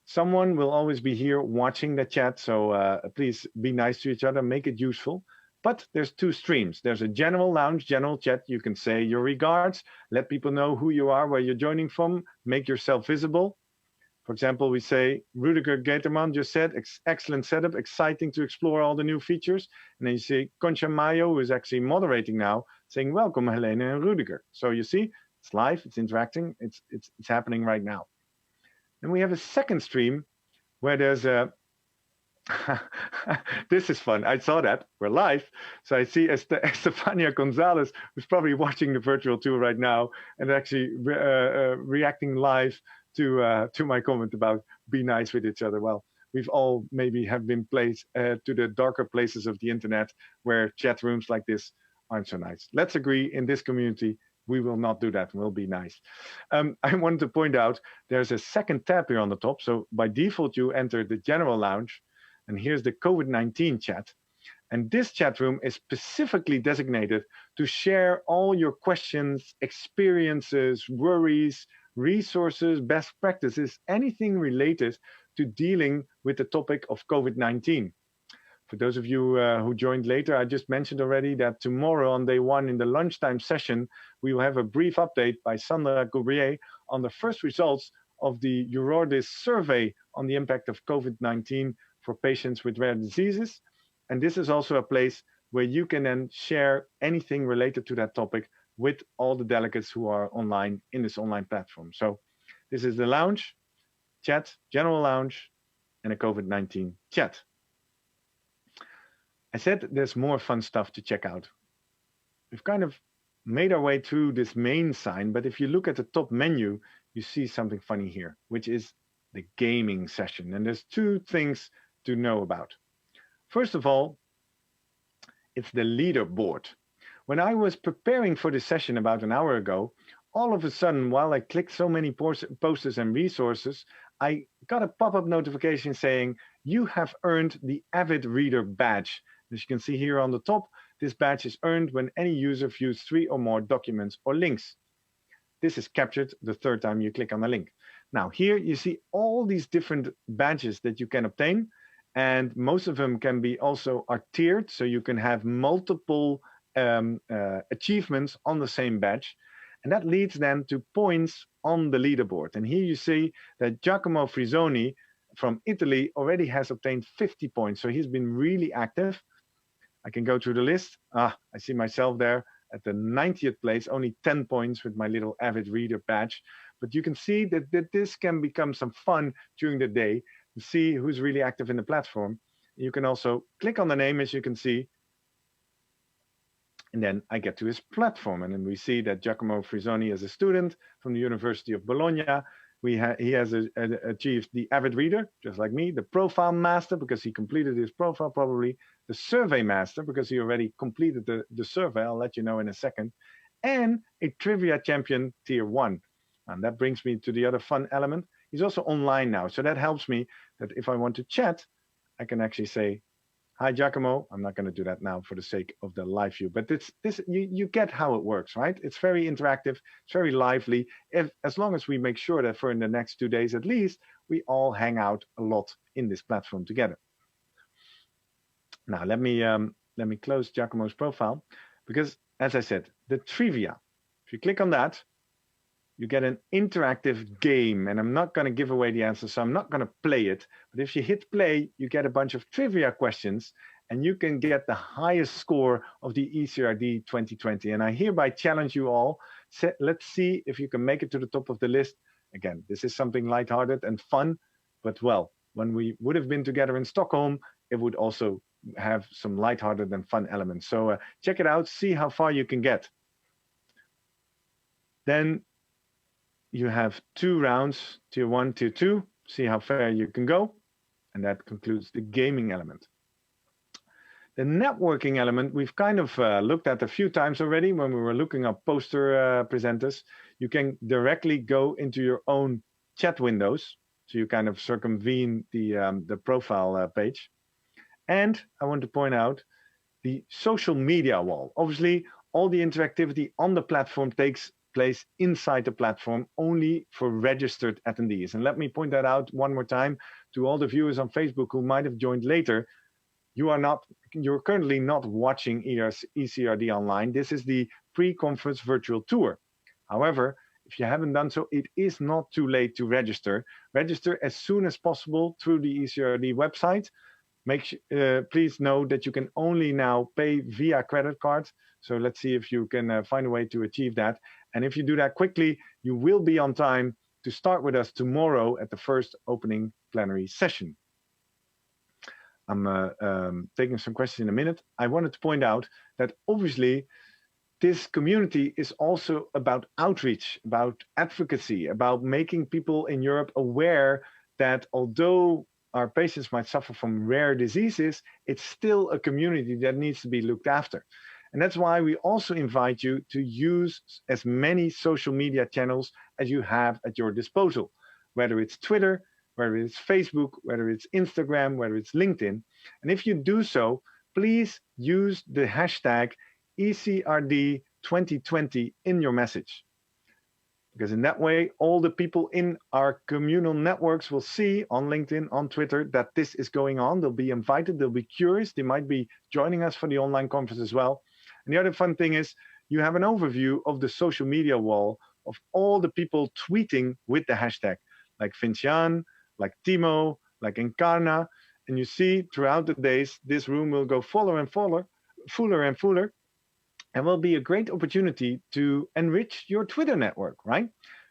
Someone will always be here watching the chat, so please be nice to each other, make it useful. But there's 2 streams. There's a general lounge, general chat. You can say your regards, let people know who you are, where you're joining from, make yourself visible. For example, we say, Rudiger Gaterman just said, excellent setup, exciting to explore all the new features. And then you see Concha Mayo, who is actually moderating now, saying, welcome, Helene and Rudiger. So you see, it's live, it's interacting, it's happening right now. And we have a second stream where there's a, this is fun. I saw that. We're live. So I see Estefania Gonzalez, who's probably watching the virtual tour right now and actually reacting live to my comment about be nice with each other. Well, we've all maybe have been placed to the darker places of the internet where chat rooms like this aren't so nice. Let's agree, in this community, we will not do that. We'll be nice. I wanted to point out there's a second tab here on the top. So by default, you enter the general lounge. And here's the COVID-19 chat. And this chat room is specifically designated to share all your questions, experiences, worries, resources, best practices, anything related to dealing with the topic of COVID-19. For those of you who joined later, I just mentioned already that tomorrow on day 1 in the lunchtime session, we will have a brief update by Sandra Goubrier on the first results of the ECRD survey on the impact of COVID-19 for patients with rare diseases. And this is also a place where you can then share anything related to that topic with all the delegates who are online in this online platform. So this is the lounge, chat, general lounge, and a COVID-19 chat. I said there's more fun stuff to check out. We've kind of made our way through this main sign, but if you look at the top menu, you see something funny here, which is the gaming session. And there's 2 things to know about. First of all, it's the leaderboard. When I was preparing for this session about an hour ago, all of a sudden, while I clicked so many posters and resources, I got a pop-up notification saying, you have earned the Avid Reader badge. As you can see here on the top, This badge is earned when any user views 3 or more documents or links. This is captured the third time you click on the link. Now here you see all these different badges that you can obtain, and most of them can be also are tiered, so you can have multiple achievements on the same badge, and that leads then to points on the leaderboard. And here you see that Giacomo Frisoni from Italy already has obtained 50 points, so he's been really active. I can go through the list. I see myself there at the 90th place, only 10 points with my little Avid reader badge. But you can see that this can become some fun during the day to see who's really active in the platform. You can also click on the name, as you can see, and then I get to his platform. And then we see that Giacomo Frisoni is a student from the University of Bologna. He has achieved the Avid Reader, just like me, the Profile Master, because he completed his profile probably, the Survey Master, because he already completed the survey, I'll let you know in a second, and a Trivia Champion Tier 1. And that brings me to the other fun element. He's also online now, so that helps me that if I want to chat, I can actually say, "Hi, Giacomo." I'm not going to do that now for the sake of the live view, but you get how it works, right? It's very interactive, it's very lively. As long as we make sure that for in the next 2 days at least, we all hang out a lot in this platform together. Now let me close Giacomo's profile, because as I said, the trivia. If you click on that, you get an interactive game, and I'm not going to give away the answer, so I'm not going to play it. But if you hit play, you get a bunch of trivia questions, and you can get the highest score of the ECRD 2020. And I hereby challenge you all. Let's see if you can make it to the top of the list. Again, this is something lighthearted and fun, but well, when we would have been together in Stockholm, it would also have some lighthearted and fun elements. So check it out, see how far you can get. Then you have 2 rounds, tier 1, tier 2, see how far you can go. And that concludes the gaming element. The networking element, we've kind of looked at a few times already when we were looking up poster presenters. You can directly go into your own chat windows. So you kind of circumvene the profile page. And I want to point out the social media wall. Obviously, all the interactivity on the platform takes place inside the platform only for registered attendees. And let me point that out one more time to all the viewers on Facebook who might have joined later. You're currently not watching ECRD online. This is the pre-conference virtual tour. However, if you haven't done so, it is not too late to register. Register as soon as possible through the ECRD website. Please know that you can only now pay via credit card. So let's see if you can find a way to achieve that. And if you do that quickly, you will be on time to start with us tomorrow at the first opening plenary session. I'm taking some questions in a minute. I wanted to point out that obviously this community is also about outreach, about advocacy, about making people in Europe aware that although our patients might suffer from rare diseases, it's still a community that needs to be looked after. And that's why we also invite you to use as many social media channels as you have at your disposal, whether it's Twitter, whether it's Facebook, whether it's Instagram, whether it's LinkedIn. And if you do so, please use the hashtag ECRD 2020 in your message. Because in that way, all the people in our communal networks will see on LinkedIn, on Twitter, that this is going on. They'll be invited, they'll be curious, they might be joining us for the online conference as well. And the other fun thing is you have an overview of the social media wall of all the people tweeting with the hashtag, like Vincian, like Timo, like Encarna. And you see throughout the days, this room will go fuller and fuller, and will be a great opportunity to enrich your Twitter network, right?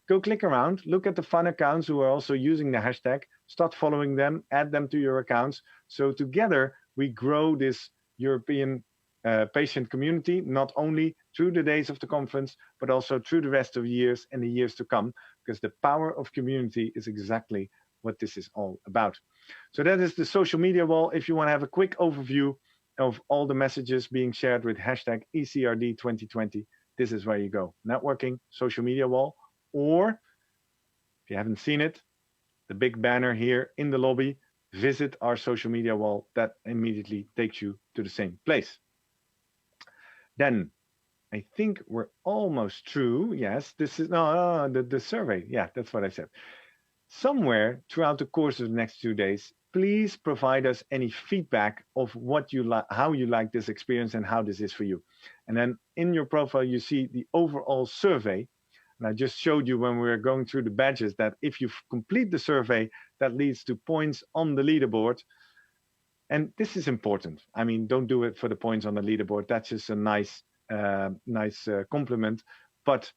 Go click around, look at the fun accounts who are also using the hashtag, start following them, add them to your accounts. So together we grow this European patient community, not only through the days of the conference, but also through the rest of the years and the years to come, because the power of community is exactly what this is all about. So that is the social media wall. If you want to have a quick overview of all the messages being shared with hashtag ECRD 2020, this is where you go. Networking, social media wall, or if you haven't seen it, the big banner here in the lobby, visit our social media wall. That immediately takes you to the same place. Then I think we're almost through. Yes, this is the survey. Yeah, that's what I said. Somewhere throughout the course of the next 2 days, please provide us any feedback of what you like, how you like this experience, and how this is for you. And then in your profile, you see the overall survey. And I just showed you when we were going through the badges that if you complete the survey, that leads to points on the leaderboard. And this is important. I mean, don't do it for the points on the leaderboard. That's just a nice compliment. But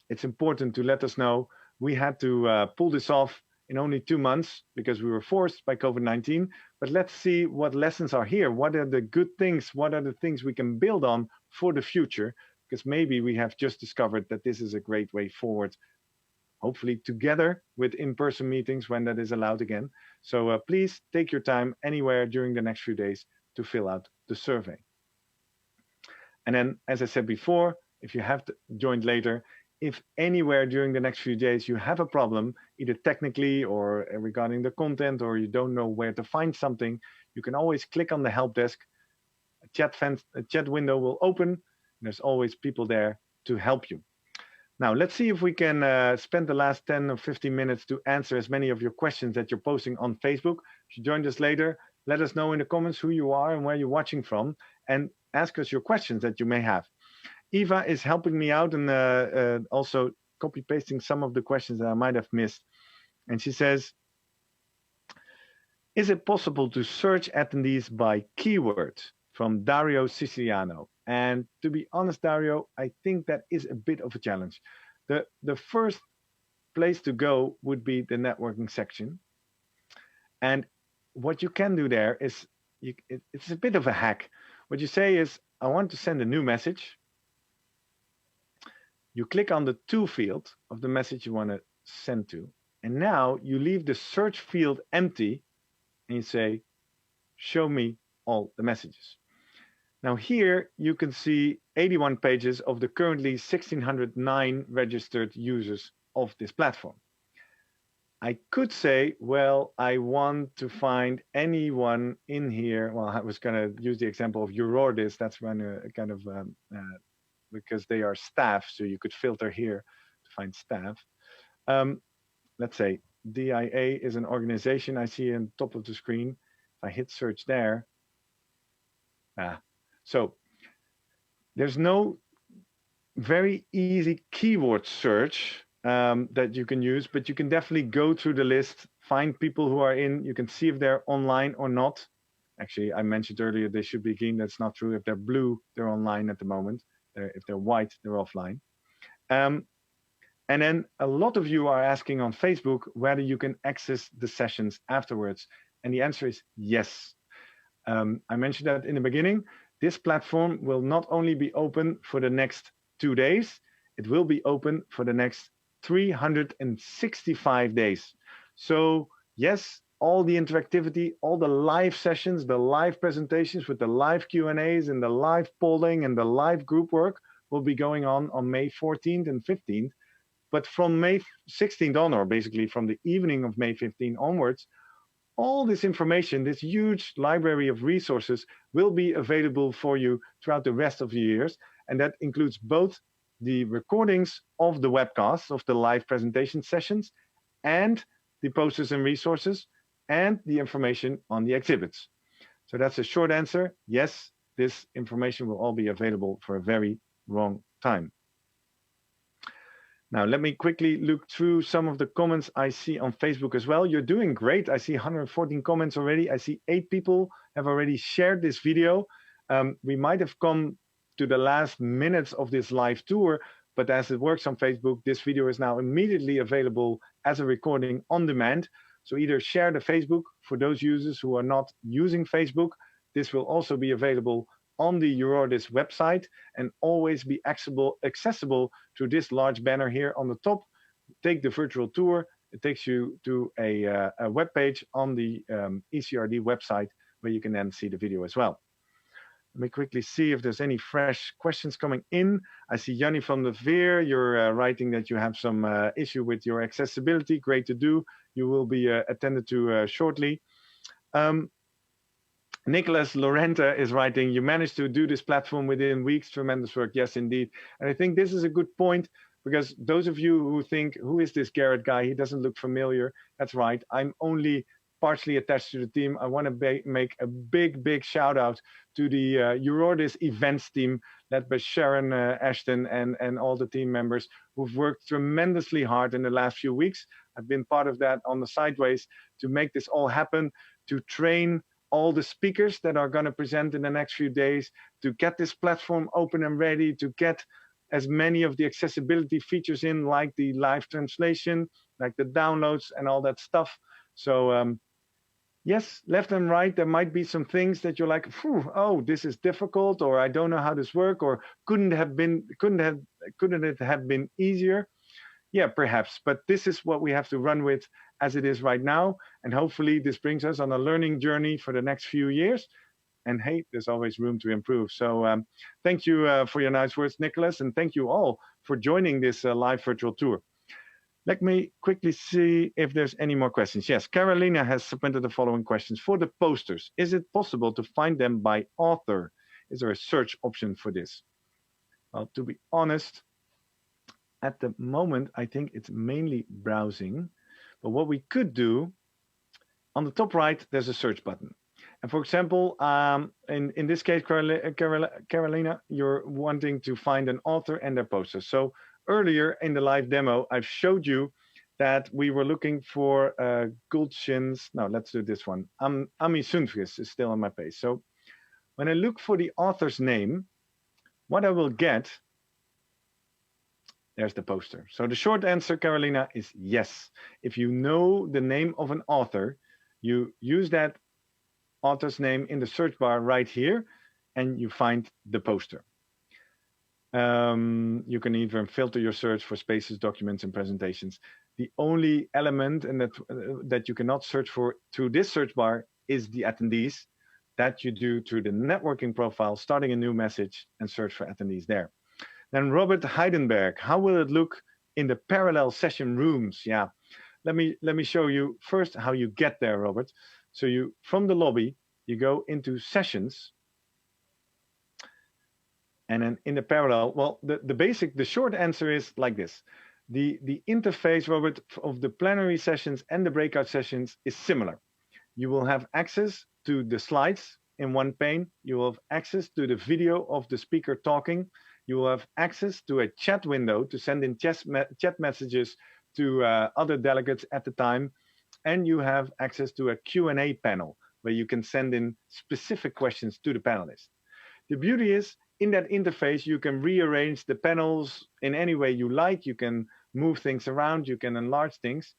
it's important to let us know. We had to pull this off in only 2 months because we were forced by COVID-19. But let's see what lessons are here. What are the good things? What are the things we can build on for the future? Because maybe we have just discovered that this is a great way forward, hopefully together with in-person meetings when that is allowed again. So please take your time anywhere during the next few days to fill out the survey. And then, as I said before, if you have joined later, if anywhere during the next few days you have a problem, either technically or regarding the content, or you don't know where to find something, you can always click on the help desk. A chat window will open, and there's always people there to help you. Now, let's see if we can spend the last 10 or 15 minutes to answer as many of your questions that you're posting on Facebook. If you joined us later, let us know in the comments who you are and where you're watching from, and ask us your questions that you may have. Eva is helping me out and also copy-pasting some of the questions that I might have missed. And she says, is it possible to search attendees by keyword? From Dario Siciliano. And to be honest, Dario, I think that is a bit of a challenge. The first place to go would be the networking section. And what you can do there is, it's a bit of a hack. What you say is, I want to send a new message. You click on the to field of the message you want to send to. And now you leave the search field empty and you say, show me all the messages. Now here you can see 81 pages of the currently 1,609 registered users of this platform. I could say, well, I want to find anyone in here. Well, I was going to use the example of Eurordis. That's when kind of, because they are staff, so you could filter here to find staff. Let's say DIA is an organization I see on top of the screen. If I hit search there, so there's no very easy keyword search that you can use, but you can definitely go through the list, find people who are in. You can see if they're online or not. Actually, I mentioned earlier they should be green. That's not true. If they're blue, they're online at the moment. If they're white, they're offline. And then a lot of you are asking on Facebook whether you can access the sessions afterwards. And the answer is yes. I mentioned that in the beginning. This platform will not only be open for the next 2 days, it will be open for the next 365 days. So yes, all the interactivity, all the live sessions, the live presentations with the live Q&As and the live polling and the live group work will be going on May 14th and 15th. But from May 16th on, or basically from the evening of May 15th onwards, all this information, this huge library of resources, will be available for you throughout the rest of the years. And that includes both the recordings of the webcasts, of the live presentation sessions, and the posters and resources, and the information on the exhibits. So that's a short answer. Yes, this information will all be available for a very long time. Now, let me quickly look through some of the comments I see on Facebook as well. You're doing great. I see 114 comments already. I see 8 people have already shared this video. We might have come to the last minutes of this live tour, but as it works on Facebook, this video is now immediately available as a recording on demand. So either share the Facebook for those users who are not using Facebook. This will also be available on the Eurordis website and always be accessible through this large banner here on the top. Take the virtual tour. It takes you to a web page on the ECRD website where you can then see the video as well. Let me quickly see if there's any fresh questions coming in. I see Yanni from the Veer. You're writing that you have some issue with your accessibility. Great to do. You will be attended to shortly. Nicholas Lorenta is writing, you managed to do this platform within weeks. Tremendous work. Yes, indeed. And I think this is a good point because those of you who think, who is this Garrett guy? He doesn't look familiar. That's right. I'm only partially attached to the team. I want to make a big shout out to the Eurordis events team led by Sharon Ashton and all the team members who've worked tremendously hard in the last few weeks. I've been part of that on the sideways to make this all happen, to train all the speakers that are going to present in the next few days, to get this platform open and ready, to get as many of the accessibility features in, like the live translation, like the downloads and all that stuff. So yes, left and right, there might be some things that you're like, oh, this is difficult, or I don't know how this works, or couldn't it have been easier? Yeah, perhaps, but this is what we have to run with as it is right now, and hopefully this brings us on a learning journey for the next few years. And hey, there's always room to improve. So thank you for your nice words, Nicholas, and thank you all for joining this live virtual tour. Let me quickly see if there's any more questions. Yes, Carolina has submitted the following questions. For the posters, is it possible to find them by author? Is there a search option for this? Well, to be honest, at the moment, I think it's mainly browsing. But what we could do, on the top right, there's a search button. And for example, in this case, Carolina, you're wanting to find an author and their poster. So earlier in the live demo, I've showed you that we were looking for Gulchin's. No, let's do this one. Ami Sundqvist is still on my page. So when I look for the author's name, what I will get, there's the poster. So the short answer, Carolina, is yes. If you know the name of an author, you use that author's name in the search bar right here, and you find the poster. You can even filter your search for spaces, documents, and presentations. The only element and that you cannot search for through this search bar is the attendees. That you do through the networking profile, starting a new message and search for attendees there. Then Robert Heidenberg, how will it look in the parallel session rooms? Yeah, let me show you first how you get there, Robert. So you, from the lobby, you go into sessions, and then in the parallel, well, the short answer is like this. The interface, Robert, of the plenary sessions and the breakout sessions is similar. You will have access to the slides in one pane. You will have access to the video of the speaker talking. You will have access to a chat window to send in chat messages to other delegates at the time. And you have access to a Q&A panel where you can send in specific questions to the panelists. The beauty is, in that interface, you can rearrange the panels in any way you like. You can move things around, you can enlarge things.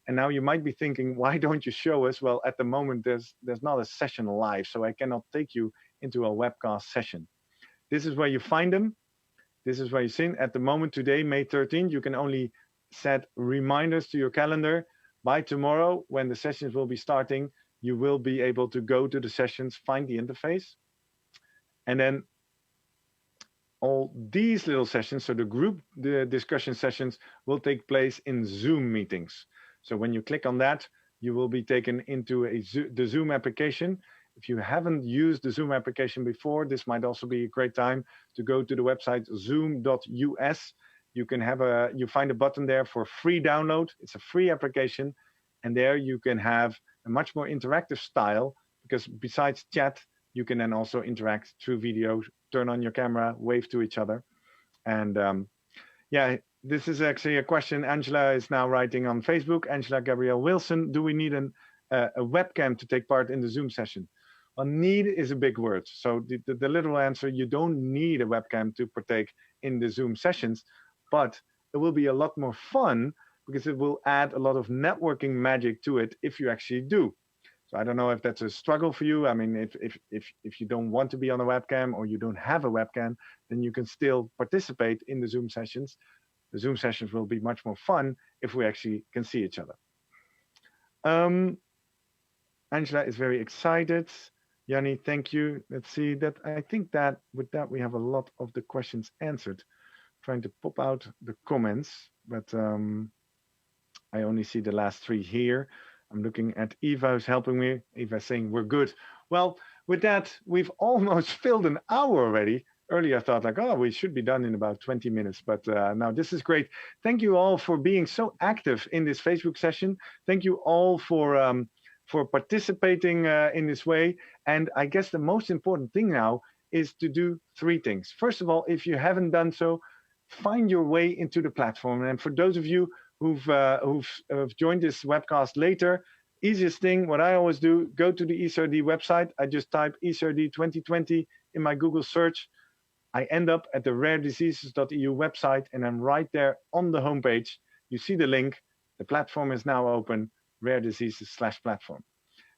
And now you might be thinking, why don't you show us? Well, at the moment, there's not a session live, so I cannot take you into a webcast session. This is where you find them. This is where you see. At the moment today, May 13th, you can only set reminders to your calendar. By tomorrow, when the sessions will be starting, you will be able to go to the sessions, find the interface. And then all these little sessions, so the discussion sessions, will take place in Zoom meetings. So when you click on that, you will be taken into the Zoom application. If you haven't used the Zoom application before, this might also be a great time to go to the website zoom.us. You find a button there for free download. It's a free application, and there you can have a much more interactive style, because besides chat, you can then also interact through video, turn on your camera, wave to each other. And yeah, this is actually a question Angela is now writing on Facebook. Angela Gabrielle Wilson, do we need a webcam to take part in the Zoom session? Well, need is a big word. So the literal answer, you don't need a webcam to partake in the Zoom sessions, but it will be a lot more fun because it will add a lot of networking magic to it if you actually do. So I don't know if that's a struggle for you. I mean, if you don't want to be on a webcam or you don't have a webcam, then you can still participate in the Zoom sessions. The Zoom sessions will be much more fun if we actually can see each other. Angela is very excited. Yanni, thank you. Let's see that. I think that with that, we have a lot of the questions answered. Trying to pop out the comments, but I only see the last three here. I'm looking at Eva, who's helping me. Eva saying we're good. Well, with that, we've almost filled an hour already. Earlier, I thought like, oh, we should be done in about 20 minutes, but now this is great. Thank you all for being so active in this Facebook session. Thank you all for participating in this way. And I guess the most important thing now is to do three things. First of all, if you haven't done so, find your way into the platform. And for those of you who've joined this webcast later, easiest thing, what I always do, go to the ECRD website. I just type ECRD 2020 in my Google search. I end up at the rarediseases.eu website, and I'm right there on the homepage. You see the link. The platform is now open, Rare Diseases/platform.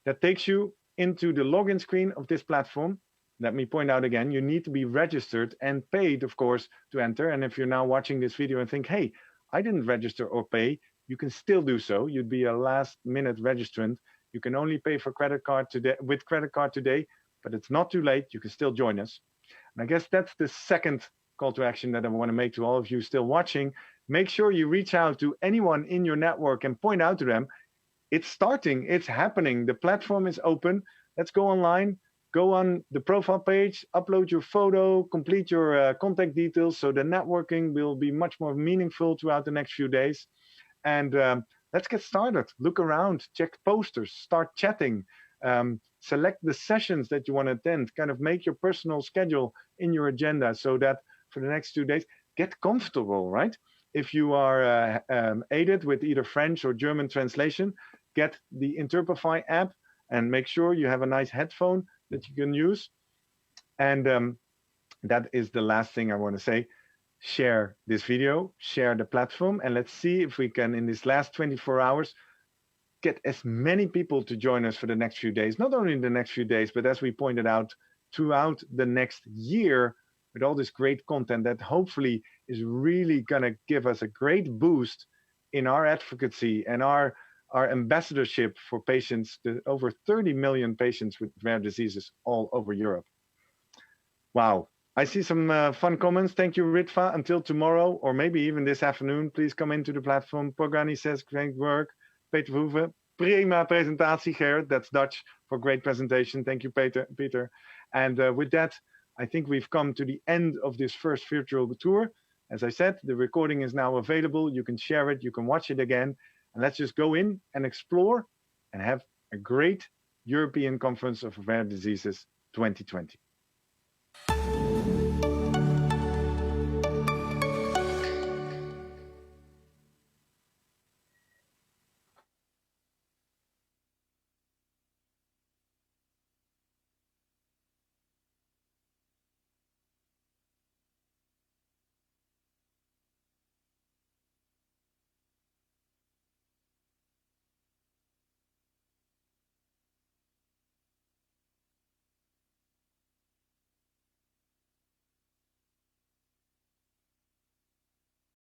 That takes you into the login screen of this platform. Let me point out again, you need to be registered and paid, of course, to enter. And if you're now watching this video and think, hey, I didn't register or pay, you can still do so. You'd be a last-minute registrant. You can only pay for credit card today with credit card today, but it's not too late. You can still join us. And I guess that's the second call to action that I want to make to all of you still watching. Make sure you reach out to anyone in your network and point out to them, it's starting, it's happening. The platform is open. Let's go online, go on the profile page, upload your photo, complete your contact details, so the networking will be much more meaningful throughout the next few days. And let's get started. Look around, check posters, start chatting, select the sessions that you want to attend, kind of make your personal schedule in your agenda so that for the next 2 days, get comfortable, right? If you are aided with either French or German translation, get the Interprefy app and make sure you have a nice headphone that you can use. And that is the last thing I want to say. Share this video, share the platform, and let's see if we can, in this last 24 hours, get as many people to join us for the next few days, not only in the next few days, but as we pointed out, throughout the next year, with all this great content that hopefully is really going to give us a great boost in our advocacy and our ambassadorship for patients, over 30 million patients with rare diseases all over Europe. Wow. I see some fun comments. Thank you, Ritva. Until tomorrow, or maybe even this afternoon, please come into the platform. Pogani says, great work. Peter Verhoeven, prima presentatie, Gerrit. That's Dutch for great presentation. Thank you, Peter. And with that, I think we've come to the end of this first virtual tour. As I said, the recording is now available. You can share it, you can watch it again. And let's just go in and explore and have a great European Conference of Rare Diseases 2020.